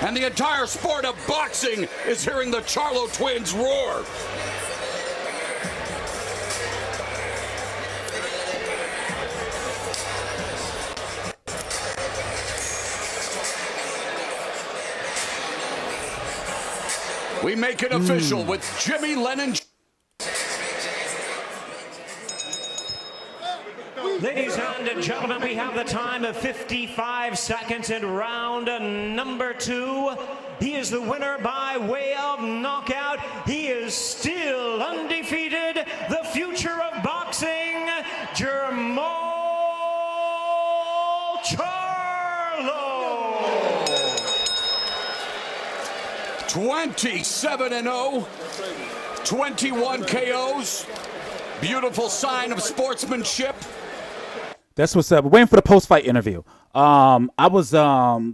And the entire sport of boxing is hearing the Charlo twins roar. We make it official with Jimmy Lennon. Ladies and gentlemen, we have the time of 55 seconds in round number 2. He is the winner by way of knockout. He is still undefeated. The future of boxing, Jermell Charlo. 27-0, 21 KOs. Beautiful sign of sportsmanship. That's what's up. We're waiting for the post-fight interview. I was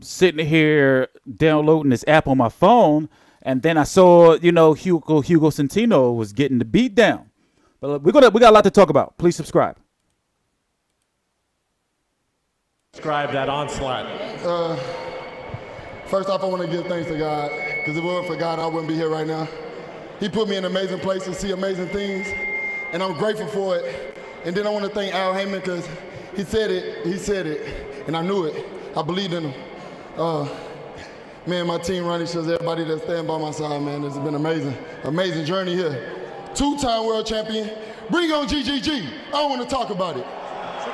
sitting here downloading this app on my phone, and then I saw, you know, Hugo Centeno was getting the beat down. But we got a lot to talk about. Please subscribe. Describe that onslaught. First off, I want to give thanks to God, because if it weren't for God, I wouldn't be here right now. He put me in amazing places, see amazing things, and I'm grateful for it. And then I want to thank Al Heyman, because he said it, and I knew it. I believed in him. Man, my team running shows everybody that's standing by my side, man. It's been amazing, amazing journey here. 2-time world champion. Bring on GGG. I don't want to talk about it.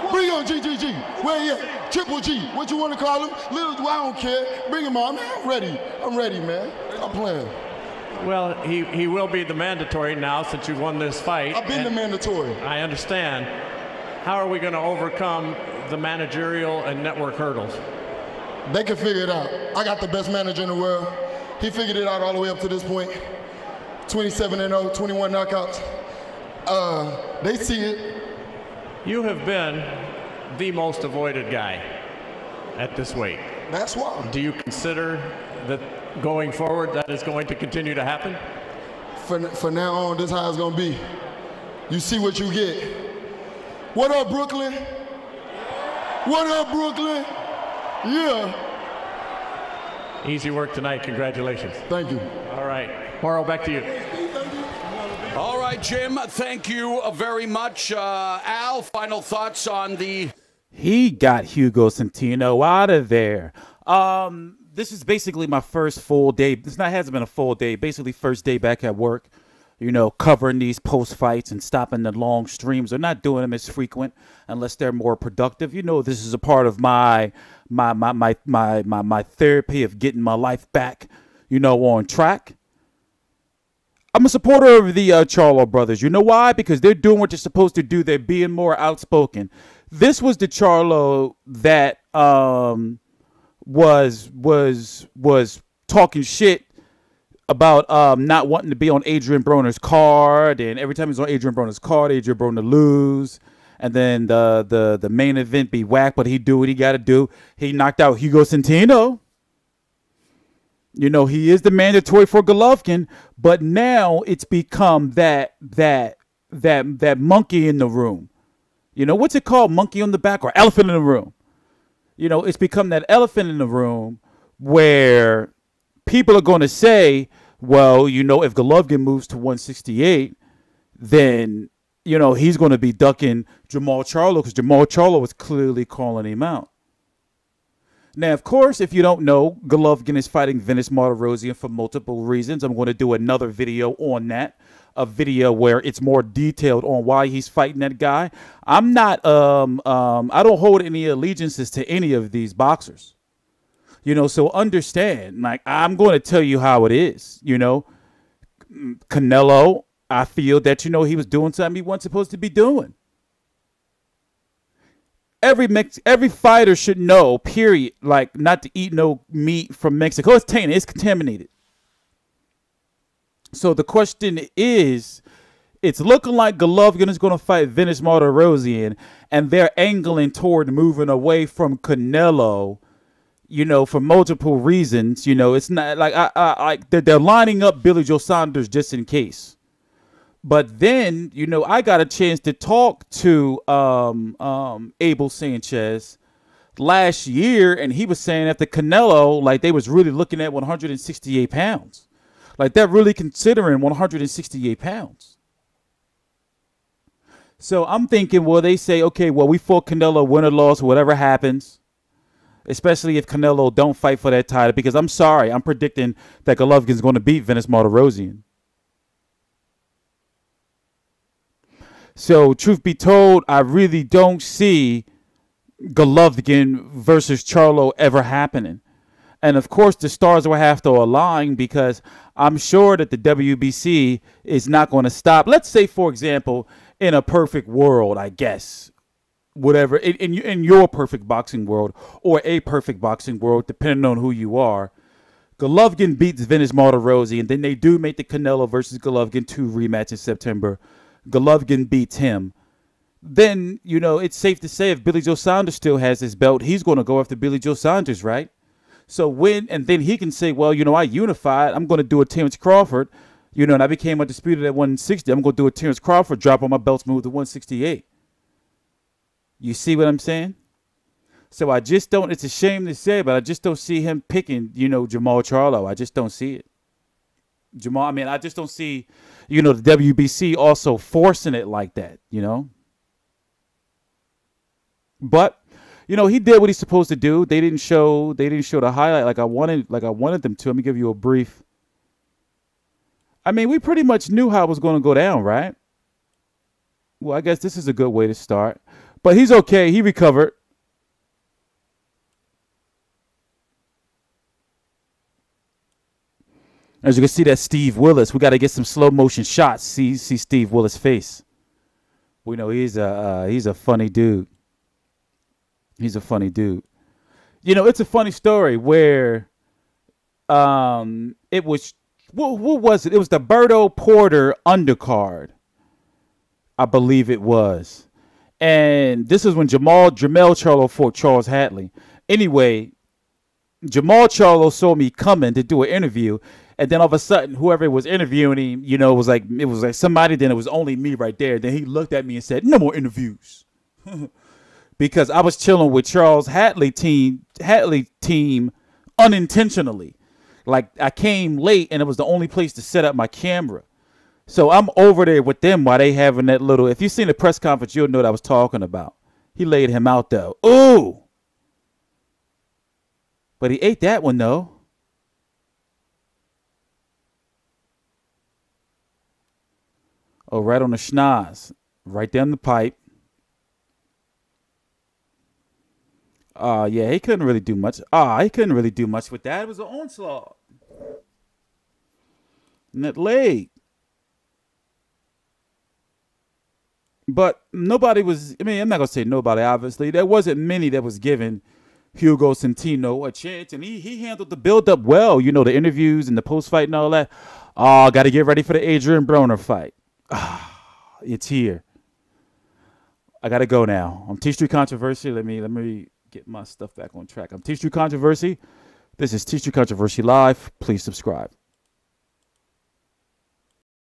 Bring on GGG. Where he at? Triple G. What you want to call him? Little, I don't care. Bring him on. Man, I'm ready. I'm ready, man. I'm playing. Well, he will be the mandatory now since you won this fight. I've been the mandatory. I understand. How are we going to overcome the managerial and network hurdles? They can figure it out. I got the best manager in the world. He figured it out all the way up to this point. 27-0, 21 knockouts. They see it. You have been the most avoided guy at this weight. That's why. Do you consider that going forward that is going to continue to happen? For now on, this is how it's going to be. You see what you get. What up, Brooklyn? What up, Brooklyn? Yeah. Easy work tonight. Congratulations. Thank you. All right. Morrow, back to you. All right, Jim, thank you very much. Al, final thoughts on the... He got Hugo Centeno out of there. This is basically my first full day. This hasn't been a full day. Basically, first day back at work. You know, covering these post fights and stopping the long streams. They're not doing them as frequent unless they're more productive. You know, this is a part of my therapy of getting my life back, you know, on track. I'm a supporter of the Charlo brothers. You know why? Because they're doing what they're supposed to do. They're being more outspoken. This was the Charlo that was talking shit about not wanting to be on Adrian Broner's card, and every time he's on Adrian Broner's card, Adrian Broner lose, and then the main event be whack, but he do what he got to do. He knocked out Hugo Centeno. You know, he is the mandatory for Golovkin, but now it's become that monkey in the room. You know, what's it called? Monkey on the back or elephant in the room? You know, it's become that elephant in the room where people are going to say, well, you know, if Golovkin moves to 168, then, you know, he's going to be ducking Jermell Charlo because Jermell Charlo was clearly calling him out. Now, of course, if you don't know, Golovkin is fighting Vinicius Martirosyan for multiple reasons. I'm going to do another video on that, a video where it's more detailed on why he's fighting that guy. I'm not, I don't hold any allegiances to any of these boxers. You know, so understand, like, I'm going to tell you how it is. You know, Canelo, I feel that, you know, he was doing something he wasn't supposed to be doing. Every fighter should know, period, like, not to eat no meat from Mexico. It's tainted. It's contaminated. So the question is, it's looking like Golovkin is going to fight Vinicius Martirosyan, and they're angling toward moving away from Canelo, you know, for multiple reasons. You know, it's not like they're lining up Billy Joe Saunders just in case. But then, you know, I got a chance to talk to Abel Sanchez last year, and he was saying after Canelo, like they was really looking at 168 pounds. Like they're really considering 168 pounds. So I'm thinking, well, they say, okay, well, we fought Canelo, win or loss, whatever happens. Especially if Canelo don't fight for that title, because I'm sorry, I'm predicting that Golovkin's going to beat Venus Martirosyan. So, truth be told, I really don't see Golovkin versus Charlo ever happening. And, of course, the stars will have to align, because I'm sure that the WBC is not going to stop. Let's say, for example, in a perfect world, I guess, whatever, in your perfect boxing world or a perfect boxing world, depending on who you are, Golovkin beats Venus Martirosyan, and then they do make the Canelo versus Golovkin 2 rematch in September. Golovkin beats him. Then, you know, it's safe to say if Billy Joe Saunders still has his belt, he's going to go after Billy Joe Saunders, right? So and then he can say, well, you know, I unified. I'm going to do a Terrence Crawford, you know, and I became undisputed at 160. I'm going to do a Terrence Crawford, drop on my belts, move to 168. You see what I'm saying? So I just don't, it's a shame to say, but I just don't see him picking, you know, Jermell Charlo. I just don't see it. I just don't see, you know, the WBC also forcing it like that, you know. But, you know, he did what he's supposed to do. They didn't show the highlight like I wanted them to. Let me give you a brief. I mean, we pretty much knew how it was going to go down, right? Well, I guess this is a good way to start. But he's okay. He recovered. As you can see, that's Steve Willis. We got to get some slow motion shots. See Steve Willis' face. We know he's a funny dude. He's a funny dude. You know, it's a funny story where it was what was it? It was the Berto Porter undercard, I believe it was. And this is when Jermell Charlo fought Charles Hatley. Anyway, Jermell Charlo saw me coming to do an interview, and then all of a sudden, whoever was interviewing him, you know, it was like somebody. Then it was only me right there. Then he looked at me and said, "No more interviews," because I was chilling with Charles Hatley team unintentionally. Like I came late, and it was the only place to set up my camera. So I'm over there with them while they having that little. If you've seen the press conference, you'll know what I was talking about. He laid him out though. Ooh. But he ate that one, though. Oh, right on the schnoz. Right down the pipe. Yeah, he couldn't really do much. He couldn't really do much with that. It was an onslaught. And that leg. But nobody was, I mean, I'm not going to say nobody, obviously. There wasn't many that was giving Hugo Centeno a chance, and he handled the build-up well. You know, the interviews and the post-fight and all that. Got to get ready for the Adrian Broner fight. It's here. I got to go now. I'm TstreeT Controversy. Let me get my stuff back on track. I'm TstreeT Controversy. This is TstreeT Controversy Live. Please subscribe.